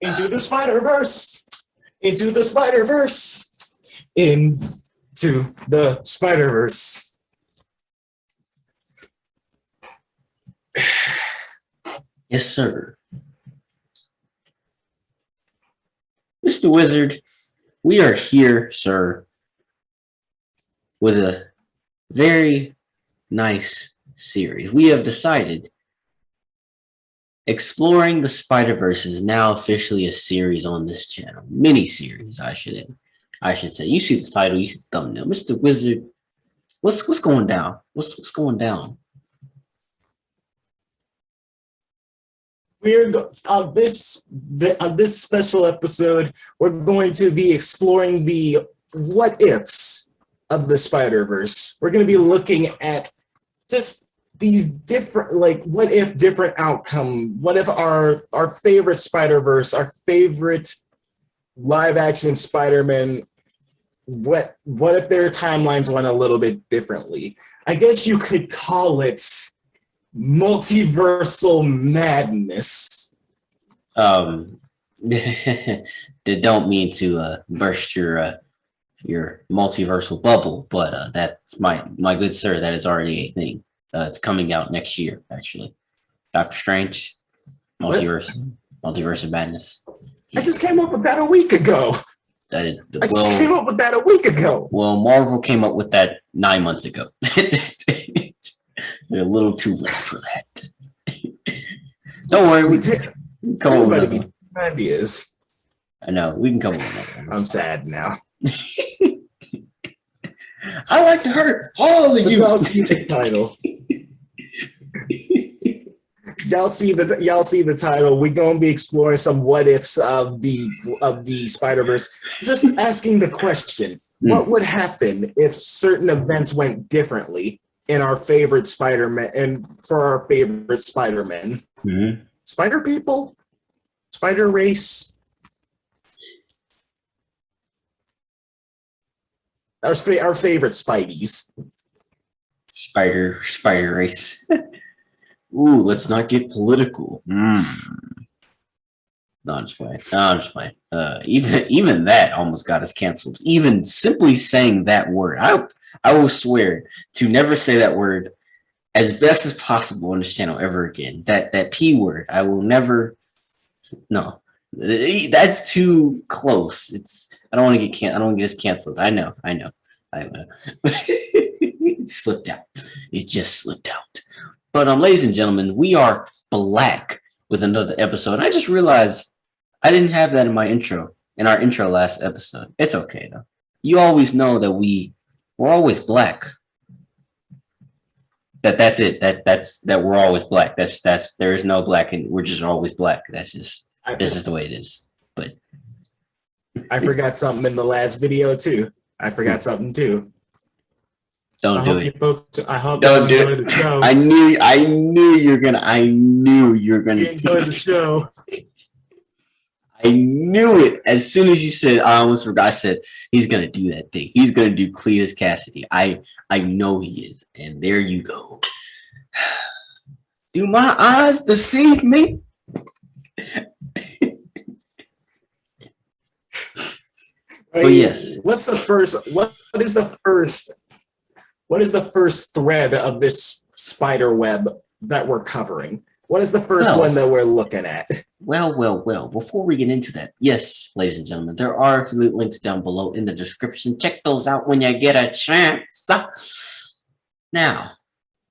Into the Spider-Verse. Into the Spider-Verse. Into the Spider-Verse. Yes, sir. Mr. Wizard, we are here, sir, with a very nice series. We have decided Exploring the Spider-Verse is now officially a series on this channel. Mini-series, I should say. You see the title, you see the thumbnail. Mr. Wizard, what's going down? What's going down? We're on this special episode, we're going to be exploring the what-ifs of the Spider-Verse. We're going to be looking at just these different, like, what if different outcome? What if our favorite Spider-Verse, our favorite live-action Spider-Man, what if their timelines went a little bit differently? I guess you could call it multiversal madness. They don't mean to burst your multiversal bubble, but that's my good sir. That is already a thing. It's coming out next year, actually. Doctor Strange, multiverse of madness. I just came up with that a week ago. I just came up with that a week ago. Well, Marvel came up with that 9 months ago. They're a little too late for that. Don't worry, we can come up with another ideas. I know, we can come up with another one. I'm sad now. I like to hurt all of you. Y'all see the title. Y'all see the title. We're gonna be exploring some what ifs of the Spider-Verse. Just asking the question: what would happen if certain events went differently in our favorite Spider-Man and for our favorite Spider-Man? Mm-hmm. Spider people, Spider race. Our favorite Spideys. Spider race. Ooh, let's not get political. No, I'm just playing. Even that almost got us canceled. Even simply saying that word. I will swear to never say that word as best as possible on this channel ever again. That P word. I will never. No. That's too close. I don't want to get us canceled. I know. It slipped out. It just slipped out. But ladies and gentlemen, we are back with another episode. I just realized I didn't have that in our intro last episode. It's okay though. You always know that we're always black. That's it. That we're always black. That's there is no black and we're just always black. This is the way it is. But I forgot something in the last video too. I forgot something too. Don't do it. I hope don't do it. The show. I knew you're gonna enjoy the show. I knew it. As soon as you said, I almost forgot. I said he's gonna do that thing. He's gonna do Cletus Cassidy. I know he is. And there you go. Do my eyes deceive me? Right. Oh yes. What is the first thread of this spider web that we're covering? What is the first one that we're looking at? Well. Before we get into that, yes, ladies and gentlemen, there are affiliate links down below in the description. Check those out when you get a chance. Now,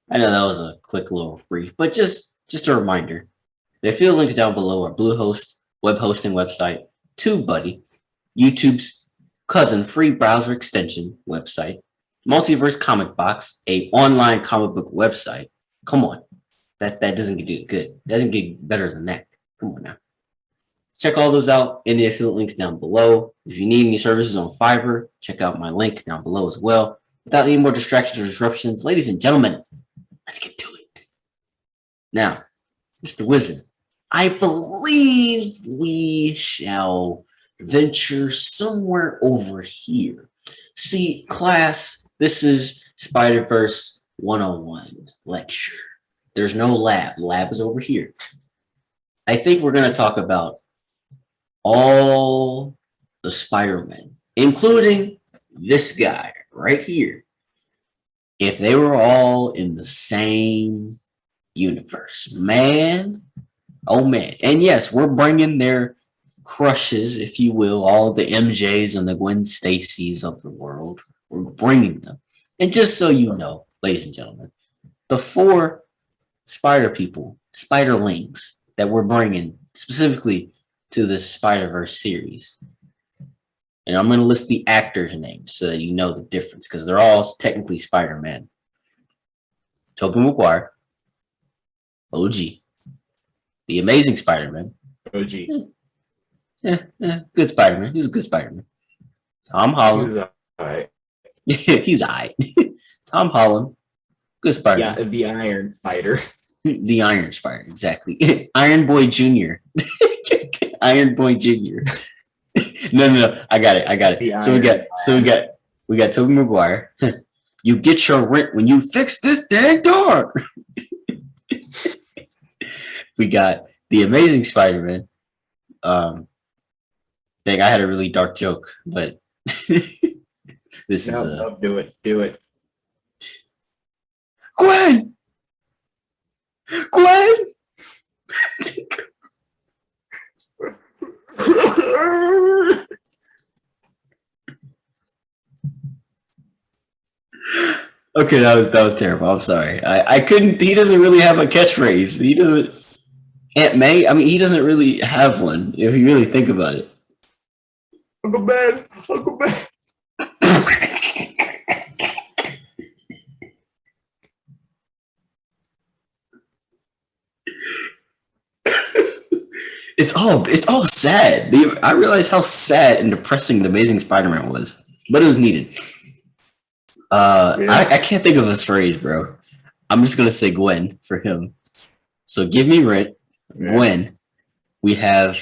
I know that was a quick little brief, but just a reminder. The affiliate links down below are Bluehost, web hosting website, TubeBuddy, YouTube's cousin free browser extension website, Multiverse Comic Box, a online comic book website. Come on. That doesn't get good. Doesn't get better than that. Come on now. Check all those out in the affiliate links down below. If you need any services on Fiverr, check out my link down below as well. Without any more distractions or disruptions, ladies and gentlemen, let's get to it. Now, Mr. Wizard, I believe we shall venture somewhere over here. See, class, this is Spider-Verse 101 lecture. There's no lab. Lab is over here. I think we're going to talk about all the Spider-Men, including this guy right here, if they were all in the same universe, man, oh man. And yes, we're bringing their crushes, if you will, all the MJs and the Gwen Stacy's of the world. We're bringing them. And just so you know, ladies and gentlemen, the 4 spider people, spiderlings that we're bringing specifically to this Spider-Verse series. And I'm going to list the actors' names so that you know the difference, because they're all technically Spider-Man. Tobey Maguire, OG. The Amazing Spider-Man. OG. Good Spider-Man. He's a good Spider-Man. Tom Holland. He's alright. He's alright. Tom Holland. Good Spider-Man. Yeah, the Iron Spider. The Iron Spider, exactly. Iron Boy Jr. Iron Boy Jr. No. I got it. We got Tobey Maguire. You get your rent when you fix this dang door. We got the Amazing Spider-Man. Dang, I had a really dark joke, but this No, do it. Gwen. Okay, that was terrible. I'm sorry. I couldn't. He doesn't really have a catchphrase. He doesn't. Aunt May. I mean, he doesn't really have one. If you really think about it. Uncle Ben. It's all sad. I realized how sad and depressing the Amazing Spider-Man was, but it was needed. I can't think of his phrase, bro. I'm just gonna say Gwen for him. So give me rent, Gwen. We have,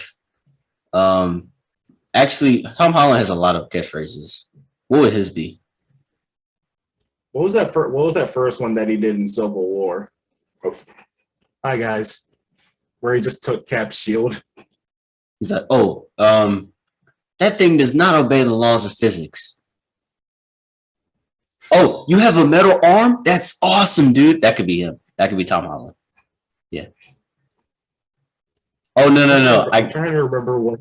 actually, Tom Holland has a lot of catchphrases. What would his be? What was that first one that he did in Civil War? Oh. Hi guys, where he just took Cap's shield. He's like, that thing does not obey the laws of physics. Oh, you have a metal arm? That's awesome, dude. That could be him. That could be Tom Holland. Yeah. Oh, no. I'm trying to remember what.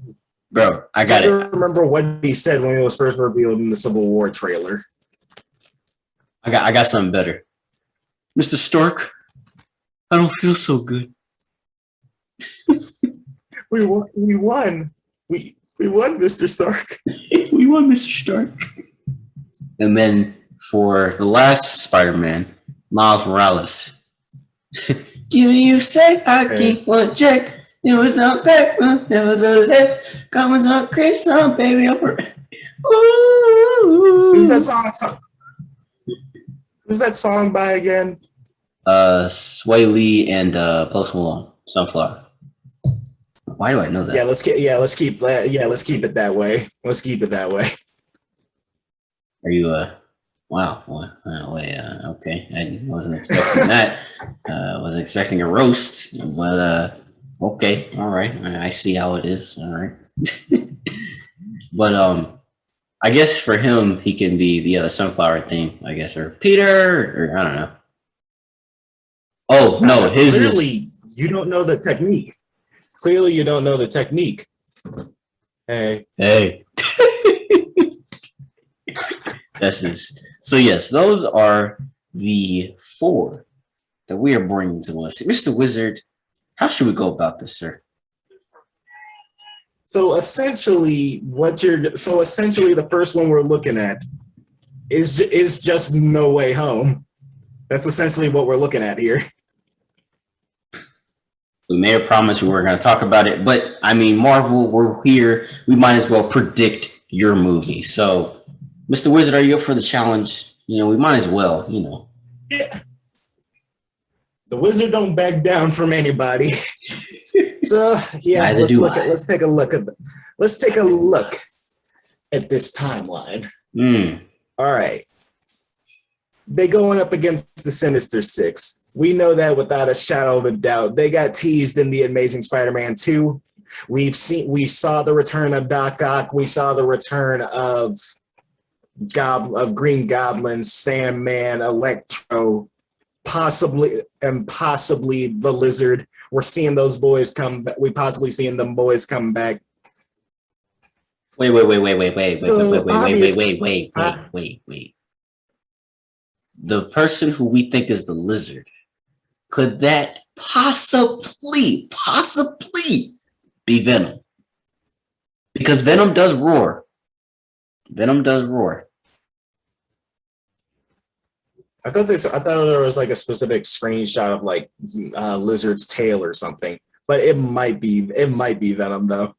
Bro, I got it. Remember what he said when he was first revealed in the Civil War trailer. I got something better. Mr. Stark, I don't feel so good. We won, Mr. Stark. We won, Mr. Stark. And then for the last Spider-Man, Miles Morales. You say I keep one check. It was not back, nevertheless. Comments not crazy, baby. Who's that song? Who's that song by again? Sway Lee and Post Malone, Sunflower. Why do I know that? Let's keep it that way. Let's keep it that way. Are you wow, wait, okay. I wasn't expecting that. Wasn't expecting a roast, but okay, all right. I see how it is. All right. But I guess for him he can be the sunflower thing, I guess, or Peter, or I don't know. Oh no, his clearly you don't know the technique. Clearly you don't know the technique. Hey. That's his. So yes, those are the 4 that we are bringing to us. Mr. Wizard, how should we go about this, sir? So essentially, the first one we're looking at is just No Way Home. That's essentially what we're looking at here. We made a promise we were going to talk about it, but I mean, Marvel, we're here. We might as well predict your movie. So, Mr. Wizard, are you up for the challenge? We might as well, Yeah. The Wizard don't back down from anybody. So yeah, let's take a look at this timeline. All right. They going up against the Sinister Six. We know that without a shadow of a doubt. They got teased in the Amazing Spider-Man 2. We saw the return of Doc Ock. We saw the return of Green Goblin, Sandman, Electro, possibly the Lizard. We're seeing those boys come back. We possibly seeing them boys come back. Wait. The person who we think is the Lizard, could that possibly be Venom? Because Venom does roar. I thought there was like a specific screenshot of like Lizard's tail or something, but it might be Venom though.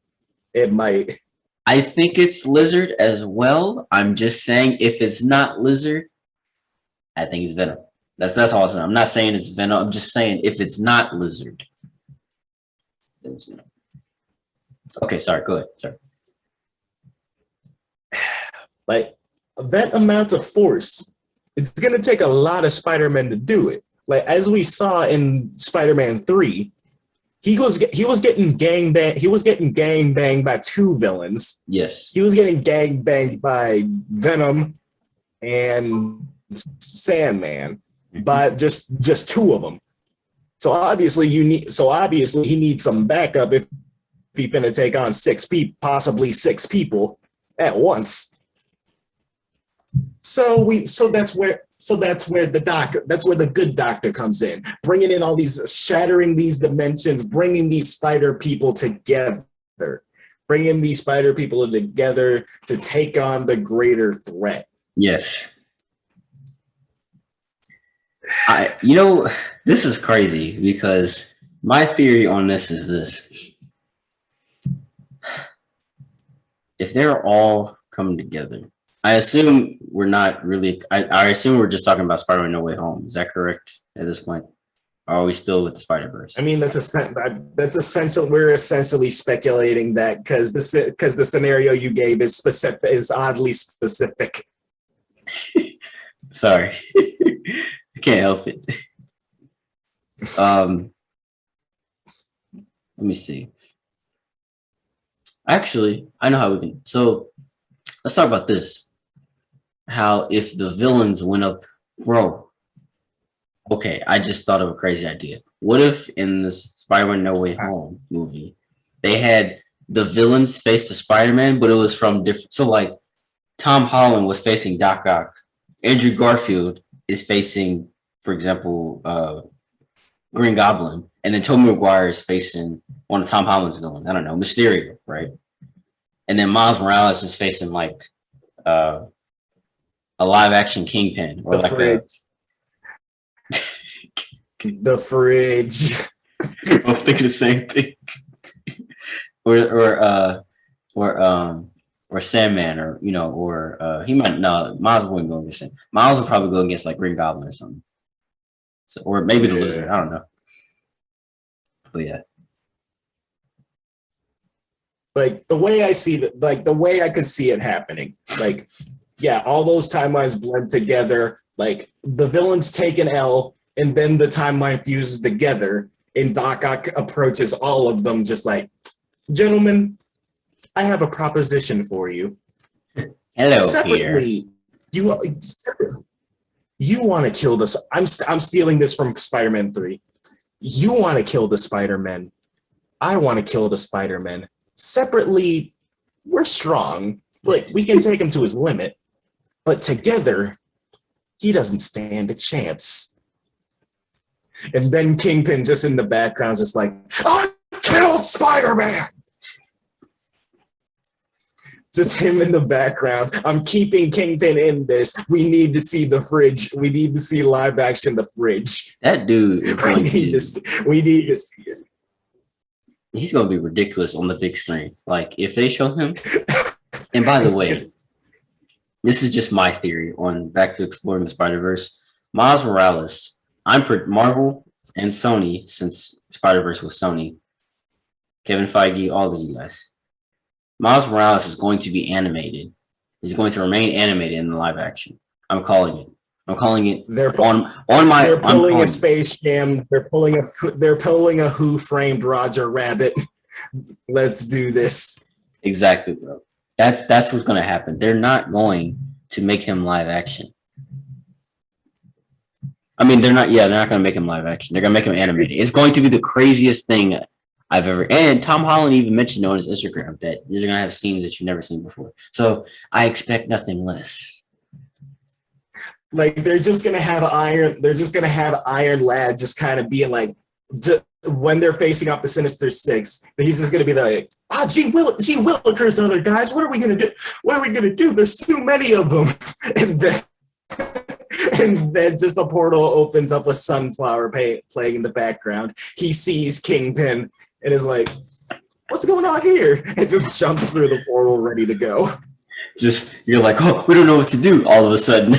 It might. I think it's Lizard as well. I'm just saying, if it's not Lizard, I think it's Venom. That's all I'm saying. I'm not saying it's Venom. I'm just saying if it's not Lizard, then it's Venom. Okay, sorry. Go ahead. Sorry. Like that amount of force, it's gonna take a lot of Spider-Man to do it. Like as we saw in Spider-Man 3, he was getting gang banged by two villains. Yes. He was getting gang banged by Venom and Sandman, but just two of them. So obviously he needs some backup if he's gonna take on possibly six people at once. So that's where the good doctor comes in, bringing in all these, shattering these dimensions, bringing these spider people together to take on the greater threat. Yes. This is crazy because my theory on this is this. If they're all coming together, I assume we're not really, I assume we're just talking about Spider-Man No Way Home. Is that correct at this point? Or are we still with the Spider-Verse? I mean, that's essential. We're essentially speculating that because the scenario you gave is oddly specific. Sorry. I can't help it. Let me see. Actually, I know how we can. So let's talk about this. How if the villains went up, bro. Okay, I just thought of a crazy idea. What if in the Spider-Man No Way Home movie, they had the villains face the Spider-Man, but it was from different. So like Tom Holland was facing Doc Ock. Andrew Garfield is facing, for example, Green Goblin, and then Tobey Maguire is facing one of Tom Holland's villains. I don't know, Mysterio, right? And then Miles Morales is facing like a live-action Kingpin, or the fridge. The fridge. I'm thinking the same thing. or Sandman, or he might Miles wouldn't go against him. Miles would probably go against like Green Goblin or something. So, or maybe the Lizard. I don't know. But yeah. Like the way I could see it happening. Like, yeah, all those timelines blend together. Like the villains take an L, and then the timeline fuses together, and Doc Ock approaches all of them just like, gentlemen, I have a proposition for you. Hello, separately, here. You want to kill this. I'm stealing this from Spider-Man 3. You want to kill the Spider-Man. I want to kill the Spider-Man. Separately, we're strong, but we can take him to his limit. But together, he doesn't stand a chance. And then Kingpin just in the background, just like, I killed Spider-Man! Just him in the background. I'm keeping Kingpin in this. We need to see the fridge. We need to see live action the fridge. That dude. We need to see it. He's going to be ridiculous on the big screen. Like, if they show him. And by the way, this is just my theory on back to exploring the Spider-Verse. Miles Morales, Marvel and Sony, since Spider-Verse was Sony, Kevin Feige, all of you guys. Miles Morales is going to be animated. He's going to remain animated in the live action. I'm calling it. They're pulling a Space Jam. They're pulling a Who Framed Roger Rabbit. Let's do this. Exactly, bro. That's what's gonna happen. They're not going to make him live action. I mean, they're not. Yeah, they're not gonna make him live action. They're gonna make him animated. It's going to be the craziest thing I've ever. And Tom Holland even mentioned on his Instagram that you're gonna have scenes that you've never seen before. So I expect nothing less. Like they're just gonna have Iron. They're just gonna have Iron Lad just kind of being like, when they're facing off the Sinister Six, he's just gonna be like, gee Willikers, other guys, what are we gonna do? What are we gonna do? There's too many of them, and then just a portal opens up with Sunflower playing in the background. He sees Kingpin and is like, what's going on here? And just jumps through the portal ready to go. Just you're like, oh, we don't know what to do. All of a sudden,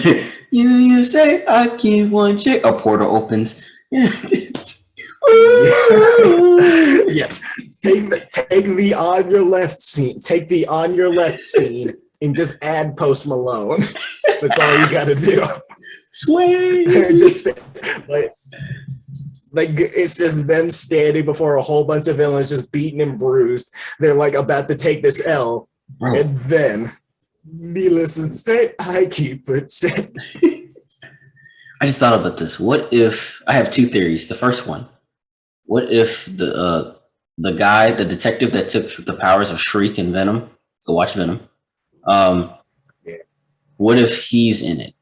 you say I keep one chick. A portal opens. Yes. Take the on your left scene. Take the on your left scene and just add Post Malone. That's all you got to do. Sway. They're just like it's just them standing before a whole bunch of villains, just beaten and bruised. They're like about to take this L, Bro. And then, needless to say, I keep a check. I just thought about this. What if I have two theories? The first one, what if the guy, the detective that took the powers of Shriek and Venom, go watch Venom. What if he's in it?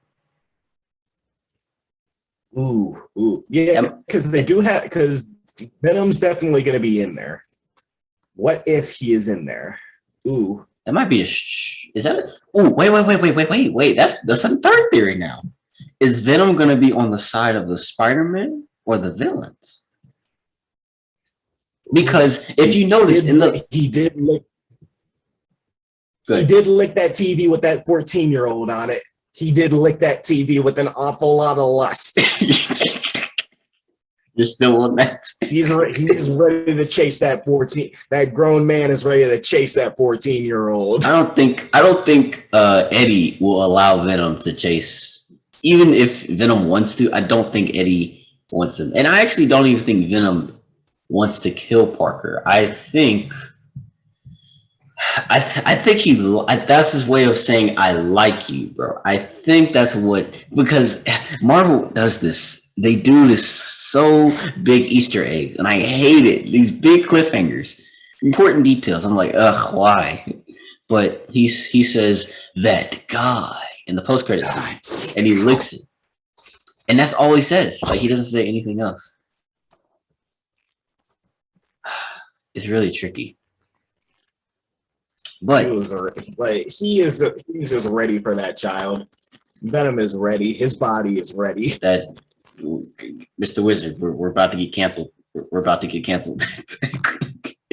Ooh, yeah, because because Venom's definitely going to be in there. What if he is in there? Ooh, that might be is that? Oh, wait. That's a third theory now. Is Venom going to be on the side of the Spider-Man or the villains? Because if you notice, he did lick that TV with that 14-year-old on it. He did lick that TV with an awful lot of lust. You're still on that. He's ready to chase that 14. That grown man is ready to chase that 14-year-old. I don't think Eddie will allow Venom to chase. Even if Venom wants to, I don't think Eddie wants him. And I actually don't even think Venom wants to kill Parker. I think that's his way of saying I like you, bro. I think that's because Marvel does this. They do this so big Easter eggs, and I hate it. These big cliffhangers, important details. I'm like, ugh, why? But he says that guy in the post-credit scene, and he licks it, and that's all he says. Like he doesn't say anything else. It's really tricky. But he's just ready for that child. Venom is ready. His body is ready. That Mr. Wizard, we're about to get canceled. We're about to get canceled.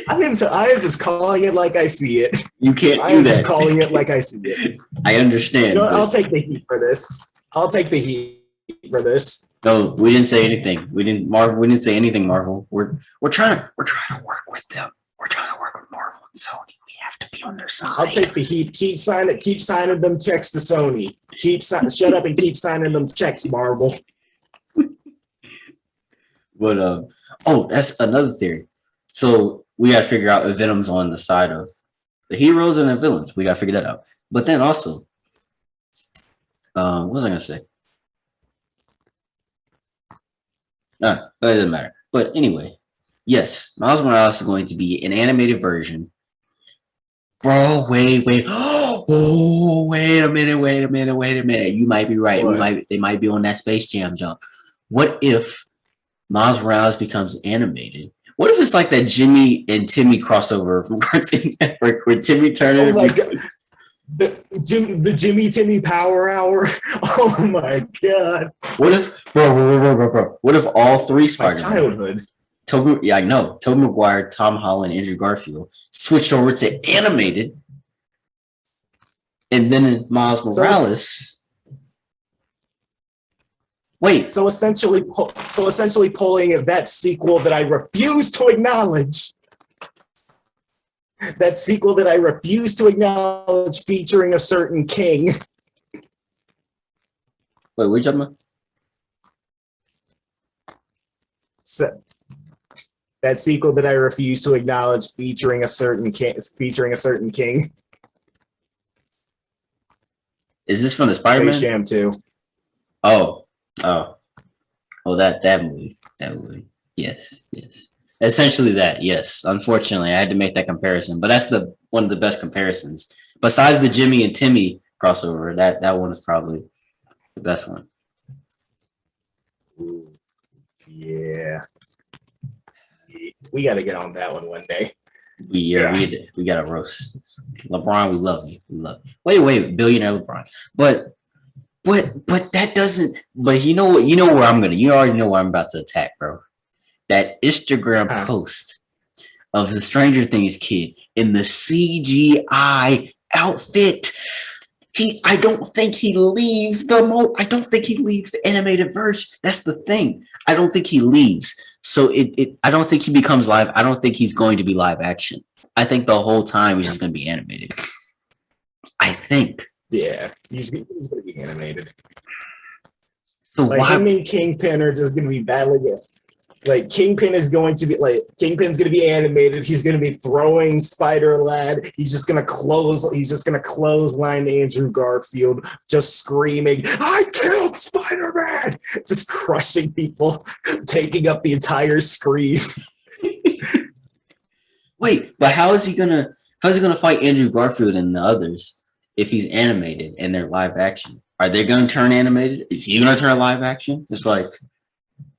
I am just calling it like I see it. You can't do that. I am just calling it like I see it. I understand. You know, I'll take the heat for this. No, we didn't say anything. We didn't say anything, Marvel. We're trying to work with them. We're trying to work with Marvel and Sony. We have to be on their side. I'll take the heat. Keep signing them checks to Sony. Shut up and keep signing them checks, Marvel. But that's another theory. So we gotta figure out if Venom's on the side of the heroes and the villains. We gotta figure that out. But then also, what was I gonna say? It doesn't matter. But anyway, yes, Miles Morales is going to be an animated version. Bro, wait. Oh, wait a minute. You might be right. They might be on that Space Jam jump. What if Miles Morales becomes animated? What if it's like that Jimmy and Timmy crossover from Cartoon Network where Timmy Turner? Oh my God. The Jimmy Timmy Power Hour. Oh my God. What if, bro? What if all three Spider-Man? Childhood. I know. Tobey Maguire, Tom Holland, Andrew Garfield switched over to animated, and then Miles Morales. Wait. So essentially pulling that sequel that I refuse to acknowledge. That sequel that I refuse to acknowledge featuring a certain king. Wait, what are you talking about? So, That sequel that I refuse to acknowledge, featuring a certain king. Is this from the Space Spider-Man? Jam 2. Oh, that movie. Yes. Essentially that. Yes. Unfortunately, I had to make that comparison, but that's one of the best comparisons. Besides the Jimmy and Timmy crossover, that one is probably the best one. Ooh, yeah. We got to get on that one day. We got to roast LeBron. We love you. Wait, billionaire LeBron. But that doesn't. But you know what? You already know where I'm about to attack, bro. That Instagram post of the Stranger Things kid in the CGI outfit. I don't think he leaves the animated version. That's the thing. I don't think he leaves. So I don't think he becomes live. I don't think he's going to be live action. I think the whole time he's just going to be animated. I think. Yeah, he's going to be animated. So like him and Kingpin are just going to be battling it. Like Kingpin's going to be animated. He's going to be throwing Spider-Lad. He's just going to clothesline Andrew Garfield, just screaming, "I killed Spider-Man!" Just crushing people, taking up the entire screen. Wait, but how is he gonna fight Andrew Garfield and the others if he's animated and they're live action? Are they gonna turn animated? Is he gonna turn live action? It's like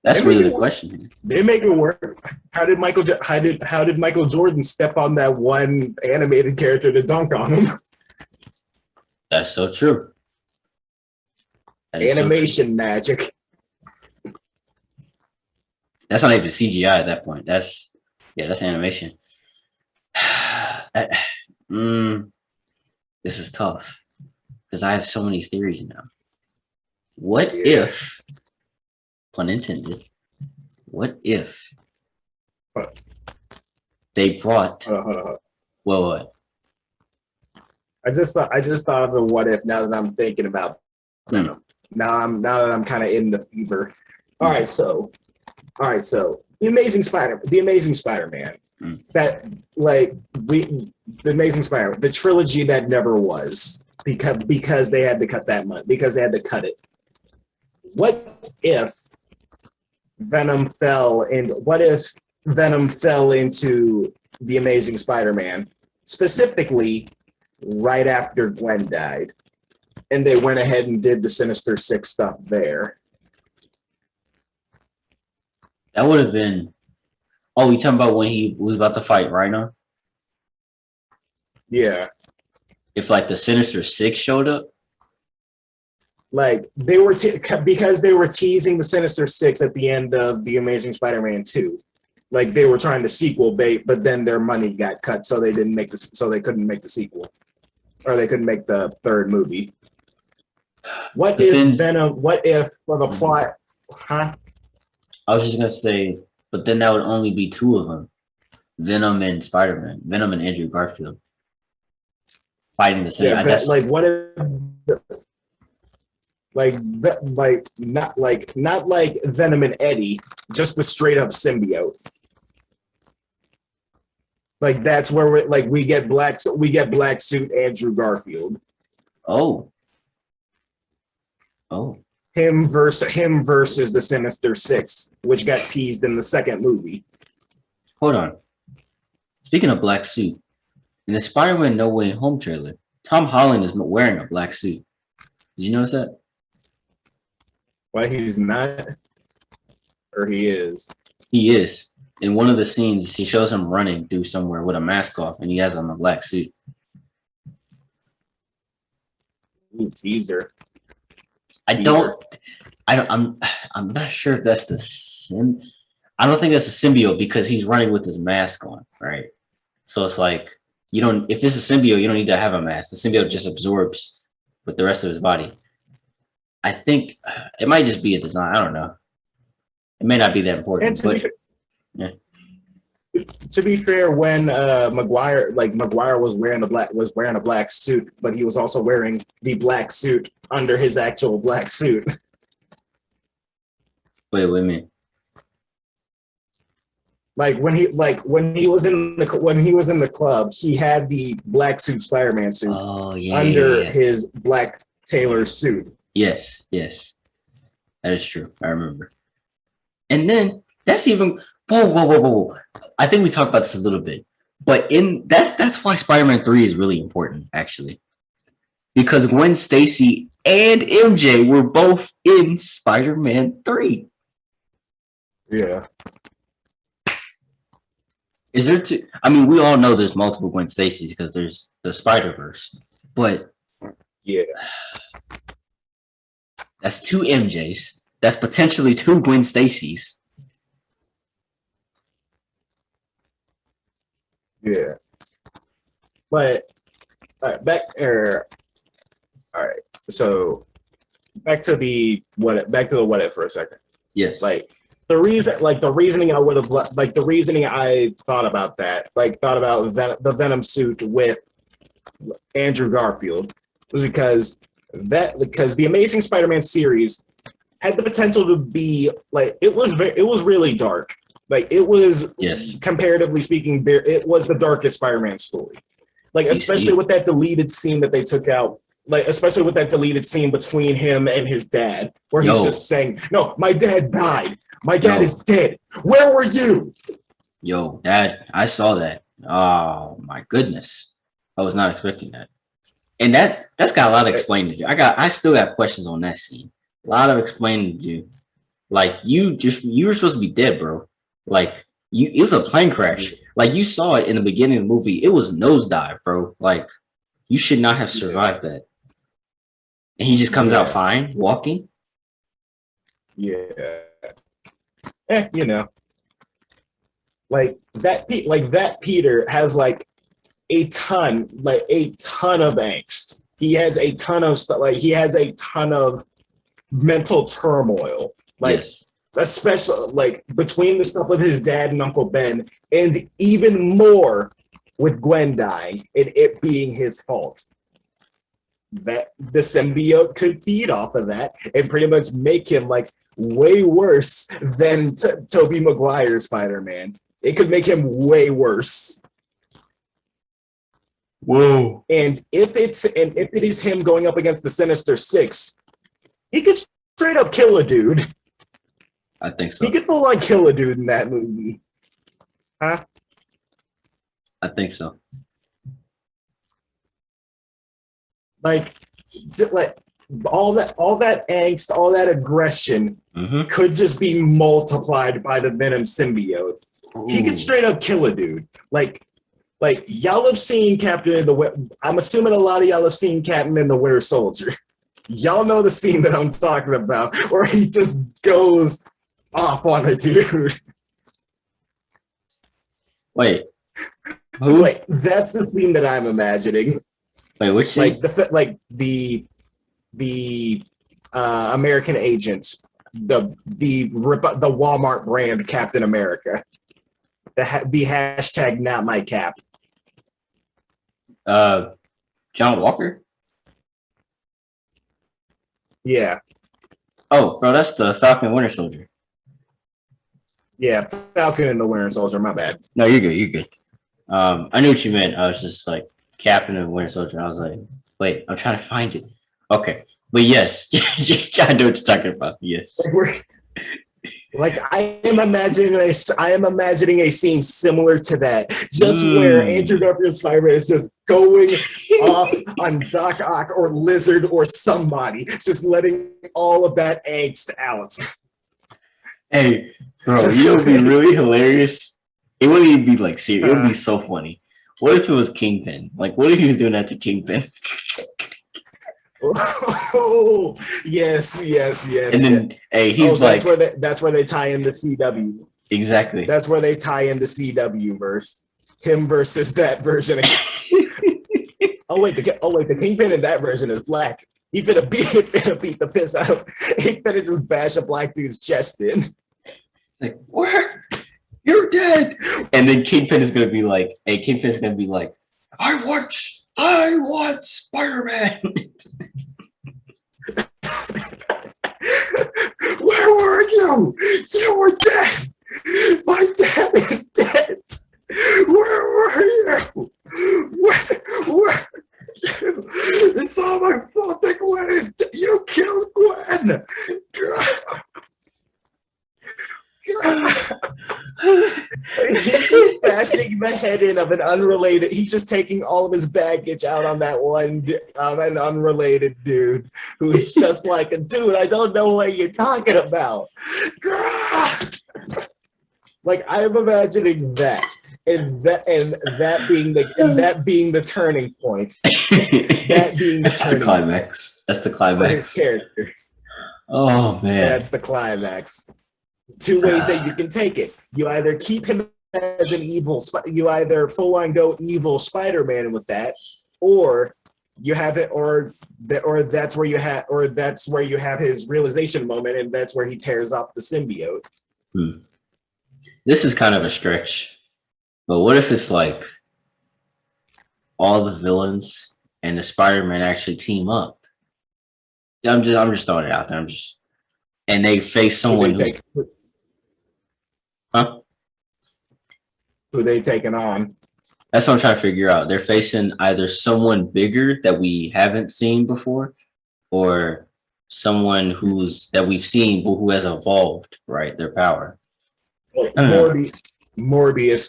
that's really the question here. They make it work. How did Michael Jordan step on that one animated character to dunk on him? That's so true. Animation magic. That's not even CGI at that point. That's animation. This is tough because I have so many theories now. What if, pun intended, what if they brought what? I just thought of a what if now that I'm thinking about Venom. Now that I'm kind of in the fever. All right, so the Amazing Spider-Man. That the Amazing Spider-Man, the trilogy that never was, because they had to cut that month, because they had to cut it. What if Venom fell into the Amazing Spider-Man, specifically right after Gwen died, and they went ahead and did the Sinister Six stuff there? That would have been. Oh, you talking about when he was about to fight Rhino? Yeah. If like the Sinister Six showed up? Like they were because they were teasing the Sinister Six at the end of the Amazing Spider-Man 2. Like they were trying to sequel bait, but then their money got cut, so they couldn't make the sequel. Or they couldn't make the third movie. What if for the plot, huh? I was just gonna say, but then that would only be two of them. Venom and Spider-Man. Venom and Andrew Garfield. Fighting the same. Yeah, what if not like Venom and Eddie, just the straight up symbiote. Like that's where we get Black Suit Andrew Garfield. Oh. Him versus the Sinister Six, which got teased in the second movie. Hold on. Speaking of black suit, in the Spider-Man No Way Home trailer, Tom Holland is wearing a black suit. Did you notice that? Why he's not? Or he is? He is. In one of the scenes, he shows him running through somewhere with a mask off, and he has on a black suit. Ooh, teaser. I'm not sure if that's the I don't think that's a symbiote because he's running with his mask on, right? So it's like if this is a symbiote, you don't need to have a mask. The symbiote just absorbs with the rest of his body. I think it might just be a design. I don't know. It may not be that important, To be fair, when Maguire was wearing a black suit, but he was also wearing the black suit under his actual black suit. Wait a minute. Like when he was in the club, he had the black suit Spider-Man suit under his black tailor suit. Yes, that is true. I remember. And then that's even whoa. I think we talked about this a little bit, but in that's why Spider-Man 3 is really important, actually, because Gwen Stacy and MJ were both in Spider-Man 3. Yeah. Is there two? I mean, we all know there's multiple Gwen Stacys because there's the Spider-Verse, but yeah, that's two MJs. That's potentially two Gwen Stacys. Yeah. But all right, so back to the what if for a second. Yes. Like the reasoning I thought about the Venom suit with Andrew Garfield was because the Amazing Spider-Man series had the potential to be like it was really dark. Like it was, comparatively speaking, it was the darkest Spider-Man story. Like especially with that deleted scene that they took out. Like especially with that deleted scene between him and his dad, where he's just saying, "No, my dad died. My dad is dead. Where were you?" Yo, Dad, I saw that. Oh my goodness, I was not expecting that. And that's got a lot of explaining to do. I still got questions on that scene. A lot of explaining to do. Like you were supposed to be dead, bro. Like it was a plane crash. Like you saw it in the beginning of the movie. It was nosedive, bro. Like you should not have survived that. And he just comes out fine, walking. Yeah. You know. Like that Peter has a ton of angst. He has a ton of stuff. Like he has a ton of mental turmoil. Like especially like between the stuff with his dad and Uncle Ben, and even more with Gwen dying and it being his fault. That the symbiote could feed off of that and pretty much make him like way worse than Tobey Maguire's Spider-Man. It could make him way worse. Whoa! And if it is him going up against the Sinister Six, he could straight up kill a dude. I think so. He could full on kill a dude in that movie. Huh? I think so. Like all that angst, all that aggression could just be multiplied by the Venom symbiote. Ooh. He could straight up kill a dude. Like y'all have seen Captain in the. I'm assuming a lot of y'all have seen Captain in the Winter Soldier. Y'all know the scene that I'm talking about, where he just goes off on a dude. Wait, who? Wait, that's the scene that I'm imagining. Wait, which scene? The American agent, the Walmart brand Captain America, the hashtag not my cap. John Walker. Yeah. Oh, bro, that's the Falcon and Winter Soldier. Yeah, Falcon and the Winter Soldier. My bad. No, you're good. You're good. I knew what you meant. I was just like Captain and Winter Soldier. I was like, wait, I'm trying to find it. Okay, but yes, I know what you're talking about. Yes. Like I am imagining a scene similar to that, just where Andrew Garfield's Spider-Man is just going off on Doc Ock or Lizard or somebody, just letting all of that angst out. Hey, bro, it would be really hilarious. It wouldn't even be like serious. It would be so funny. What if it was Kingpin? Like, what if he was doing that to Kingpin? Oh, yes. And then, hey, he's that's where they tie in the CW. Exactly. That's where they tie in the CW verse. Him versus that version. Oh wait, the Kingpin in that version is black. He finna beat the piss out. He finna just bash a black dude's chest in. Like, where? You're dead. And then Kingpin is gonna be like, I want Spider-Man. Where were you? You were dead. My dad is dead. Where were you? Where? It's all my fault that Gwen is dead. You killed Gwen. He's just bashing the head in of an unrelated. He's just taking all of his baggage out on that one, an unrelated dude who's just like, dude, I don't know what you're talking about. Like, I'm imagining that, and that being the turning point. That being the That's turning the climax. That's the for his climax. character. Oh man. That's the climax. Two ways that you can take it. You either keep him as an evil, you either full on go evil Spider-Man with that, or you have it, or that's where you have his realization moment, and that's where he tears up the symbiote. This is kind of a stretch, but what if it's like all the villains and the Spider-Man actually team up? I'm just throwing it out there. And they face someone Who they taking on? That's what I'm trying to figure out. They're facing either someone bigger that we haven't seen before, or someone that we've seen but who has evolved, right? Their power. Morbius,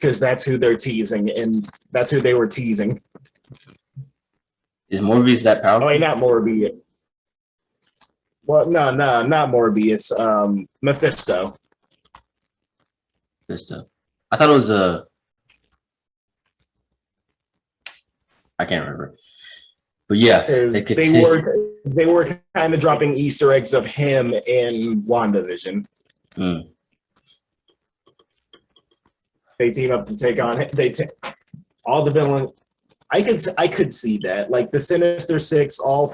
because that's who they're teasing, and that's who they were teasing. Is Morbius that powerful? Oh, wait, not Morbius. Well, no, not Morbius. Mephisto. I thought it was I can't remember. But yeah, they were kind of dropping Easter eggs of him in WandaVision. They team up to take on all the villain. I could see that, like the Sinister Six, all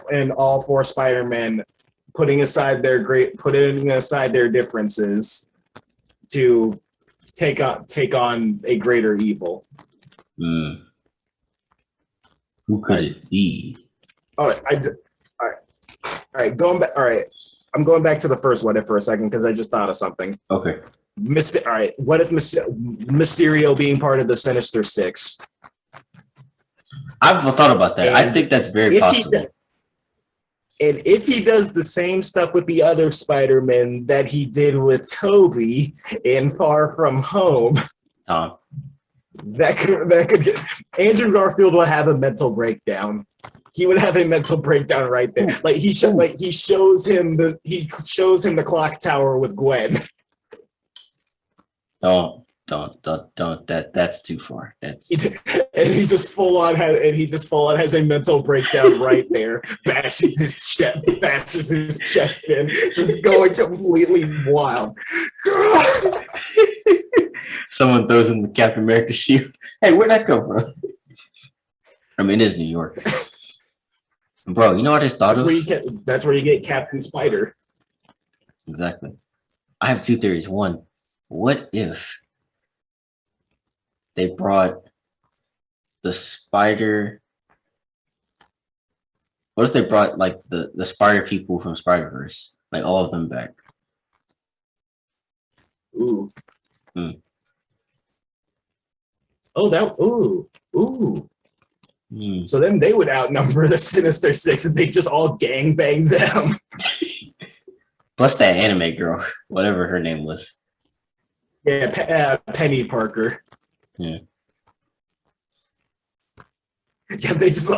four Spider-Men putting aside their differences to take on a greater evil. Who could it be? All right. Going back. All right, I'm going back to the first What If for a second because I just thought of something. Okay. All right. What if Mysterio being part of the Sinister Six? I've thought about that. I think that's very possible. And if he does the same stuff with the other Spider-Man that he did with Toby in Far From Home, that could get Andrew Garfield will have a mental breakdown. He would have a mental breakdown right there. Like he shows him the clock tower with Gwen. Don't. That's too far. And he just full on has a mental breakdown right there. Bashes his chest in, just going completely wild. Someone throws in the Captain America shield. Hey, where'd that come from? I mean, it is New York. Bro, you know what I just thought of? That's where you get Captain Spider. Exactly. I have two theories. One, what if they brought the spider? What if they brought like the spider people from Spiderverse, like all of them back? Ooh. Oh, ooh. So then they would outnumber the Sinister Six and they just all gangbang them. Plus that anime girl, whatever her name was. Yeah, Penny Parker. Yeah. Yeah, they just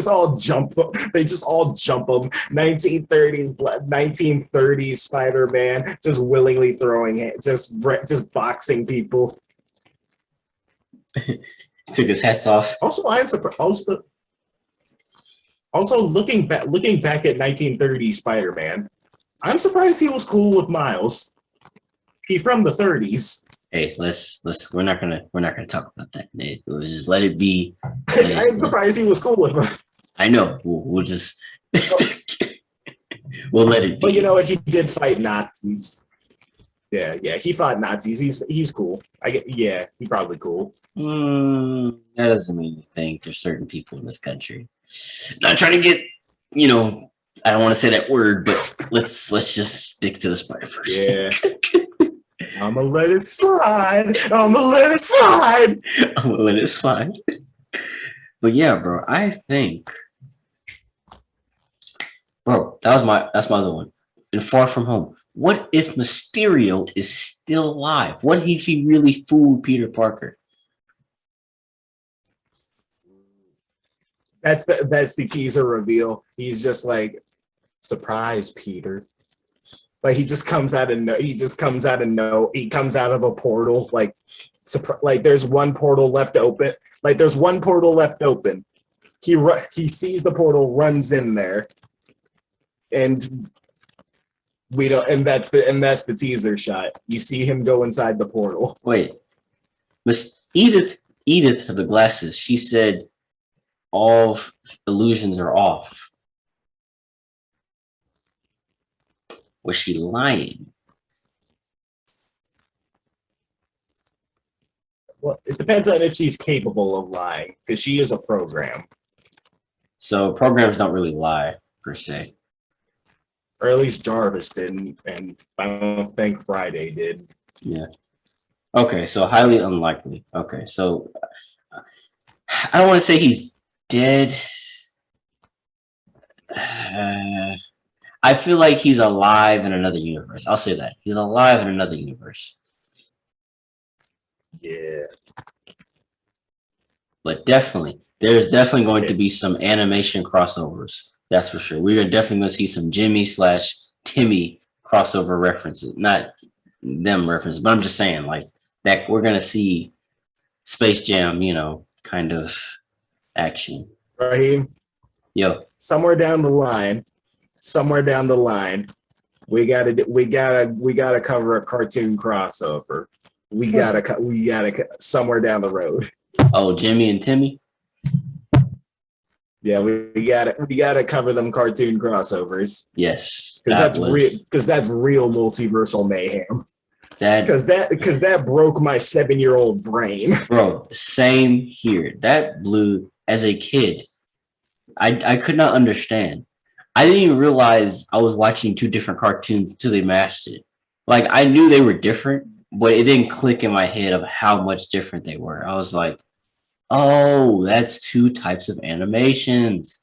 all jump them. 1930s Spider-Man just willingly throwing it, just boxing people. Took his hats off. Also, I am surprised. Also, looking back at 1930s Spider-Man, I'm surprised he was cool with Miles. He's from the 30s. Hey, let's we're not gonna talk about that. We'll just let it be. I'm surprised he was cool with him. I know. We'll just we'll let it be. But you know what? He did fight Nazis. Yeah, he fought Nazis. He's cool. He's probably cool. That doesn't mean anything. There's certain people in this country. Not trying to get, I don't want to say that word, but let's just stick to the Spiderverse. Yeah. I'ma let it slide. I'ma let it slide. I'm gonna let it slide. But yeah, bro, I think, bro, that's my other one. And Far From Home. What if Mysterio is still alive? What if he really fooled Peter Parker? That's the teaser reveal. He's just like, surprise, Peter. Like he comes out of a portal. Like there's one portal left open. He sees the portal, runs in there, and we don't. And that's the teaser shot. You see him go inside the portal. Wait, Miss Edith of the glasses. She said all illusions are off. Was she lying? Well, it depends on if she's capable of lying, because she is a program. So programs don't really lie, per se. Or at least Jarvis didn't, and I don't think Friday did. Yeah. Okay, so highly unlikely. Okay, so I don't want to say he's dead. I feel like he's alive in another universe. I'll say that. He's alive in another universe. Yeah. But definitely, there's definitely going to be some animation crossovers. That's for sure. We're definitely going to see some Jimmy/Timmy crossover references. Not them references, but I'm just saying, like, that we're going to see Space Jam, kind of action. Raheem, Yo, somewhere down the line, we gotta cover a cartoon crossover. We gotta somewhere down the road. oh, Jimmy and Timmy? Yeah, we gotta cover them cartoon crossovers. Yes. Because that's real multiversal mayhem. Because that broke my 7-year-old brain. Bro, same here. That blew, as a kid, I could not understand. I didn't even realize I was watching two different cartoons until they matched it. Like, I knew they were different, but it didn't click in my head of how much different they were. I was like, oh, that's two types of animations.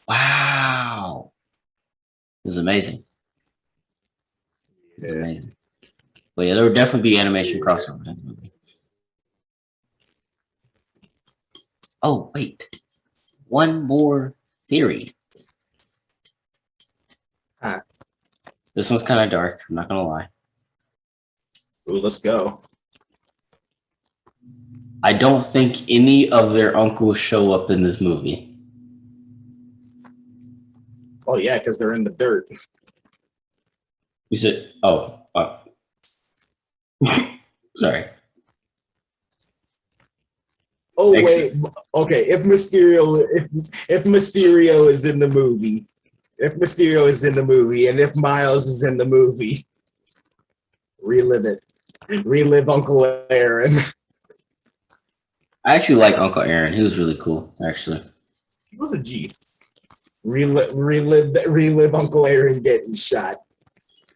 Wow. It was amazing. It was amazing. But yeah, there would definitely be animation crossovers in the movie. Oh, wait. One more theory. This one's kind of dark. I'm not going to lie. Ooh, let's go. I don't think any of their uncles show up in this movie. Oh, yeah, because they're in the dirt. You said, sorry. Oh, wait. Okay, if Mysterio is in the movie, and if Miles is in the movie, relive it. Relive Uncle Aaron. I actually like Uncle Aaron. He was really cool, actually. He was a G. Relive Uncle Aaron getting shot.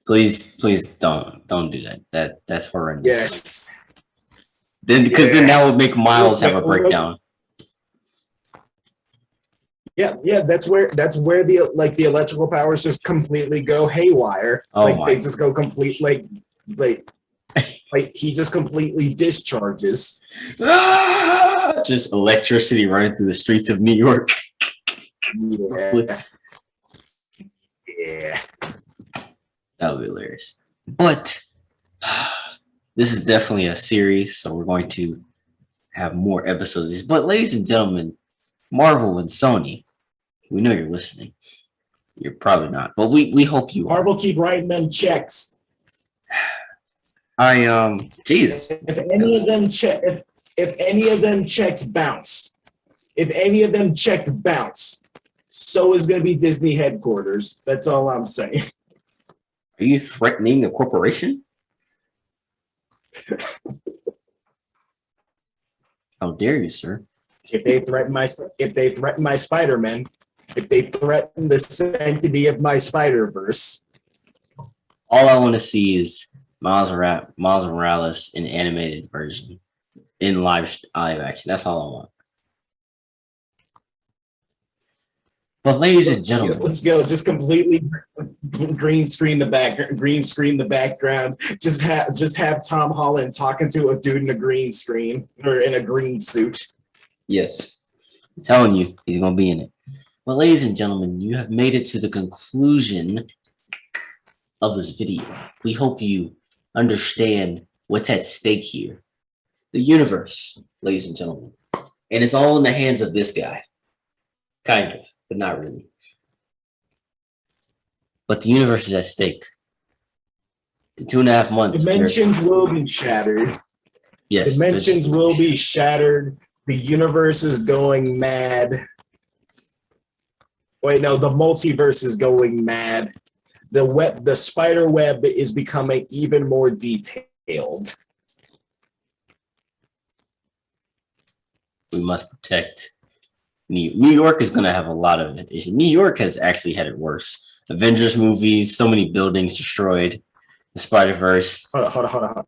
Please don't do that. That's horrendous. Yes. Then that would make Miles have a breakdown. Yeah, that's where the electrical powers just completely go haywire. They just go complete like he just completely discharges. Just electricity running through the streets of New York. Yeah. That would be hilarious. But this is definitely a series, so we're going to have more episodes of these. But ladies and gentlemen, Marvel and Sony, we know you're listening. You're probably not, but we hope you are. Marvel, keep writing them checks. Jesus. If any of them checks bounce, so is going to be Disney headquarters. That's all I'm saying. Are you threatening a corporation? How dare you, sir? If they threaten my Spider-Man, if they threaten the sanctity of my Spider-Verse. All I want to see is Miles Morales in animated version in live action. That's all I want. But ladies and gentlemen, let's go. Just completely green screen the background. Just have Tom Holland talking to a dude in a green screen or in a green suit. yes, I'm telling you, he's gonna be in it. Well, ladies and gentlemen, you have made it to the conclusion of this video. We hope you understand what's at stake here. The universe, ladies and gentlemen. And it's all in the hands of this guy. Kind of, but not really. But the universe is at stake. In 2.5 months. Dimensions will be shattered. Yes. Dimensions will be shattered. The universe is going mad. Wait, no, the multiverse is going mad. The spider web is becoming even more detailed. We must protect New York is going to have a lot of issues. New York has actually had it worse. Avengers movies, so many buildings destroyed. The Spiderverse. Hold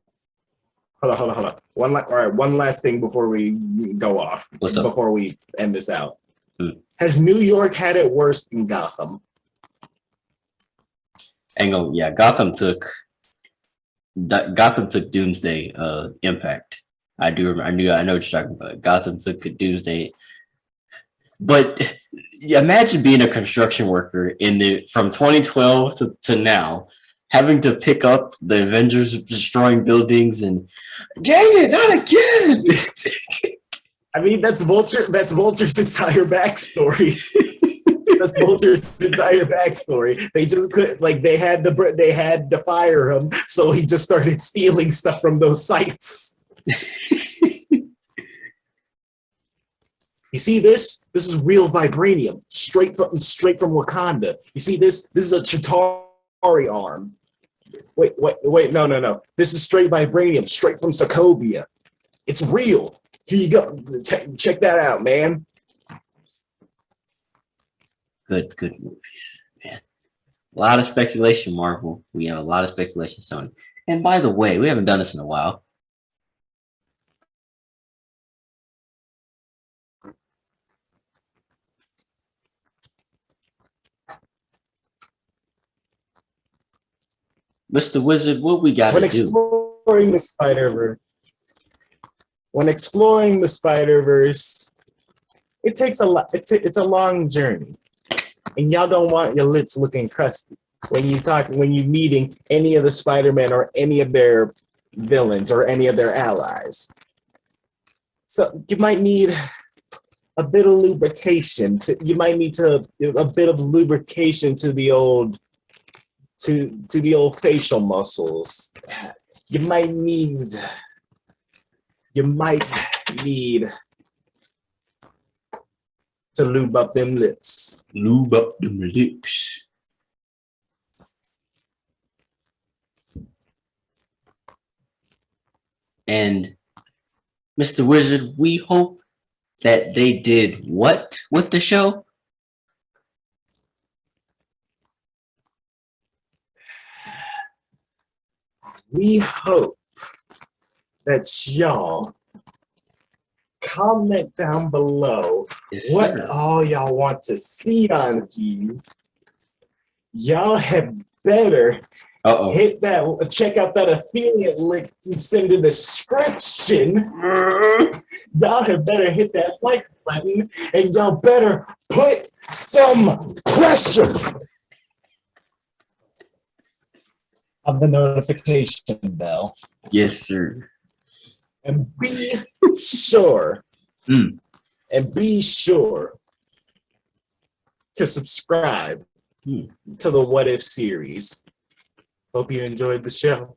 on. One last thing before we go off. What's up? Before we end this out. Has New York had it worse than Gotham? Yeah, Gotham took Doomsday impact. I know what you're talking about. Gotham took Doomsday. But imagine being a construction worker from 2012 to now, having to pick up the Avengers destroying buildings and dang it, not again. I mean, that's Vulture's entire backstory. That's Vulture's entire backstory. They just couldn't, they had to fire him, so he just started stealing stuff from those sites. You see this? This is real vibranium, straight from Wakanda. You see this? This is a Chitauri arm. Wait, no. This is straight vibranium, straight from Sokovia. It's real. Here you go. Check that out, man. Good movies, man. A lot of speculation, Marvel. We have a lot of speculation, Sony. And by the way, we haven't done this in a while. Mr. Wizard, what we got to do? When exploring the Spider-Verse, it takes a lot. It's a long journey, and y'all don't want your lips looking crusty when you meeting any of the Spider-Men or any of their villains or any of their allies. So you might need a bit of lubrication. A bit of lubrication to the old facial muscles. You might need to lube up them lips. Lube up them lips. And Mr. Wizard, we hope that they did what with the show? We hope that y'all comment down below what all y'all want to see on these. Y'all have better hit that, check out that affiliate link and send in the description. Y'all have better hit that like button and y'all better put some pressure on the notification bell. Yes, sir. And be sure to subscribe to the What If series. Hope you enjoyed the show.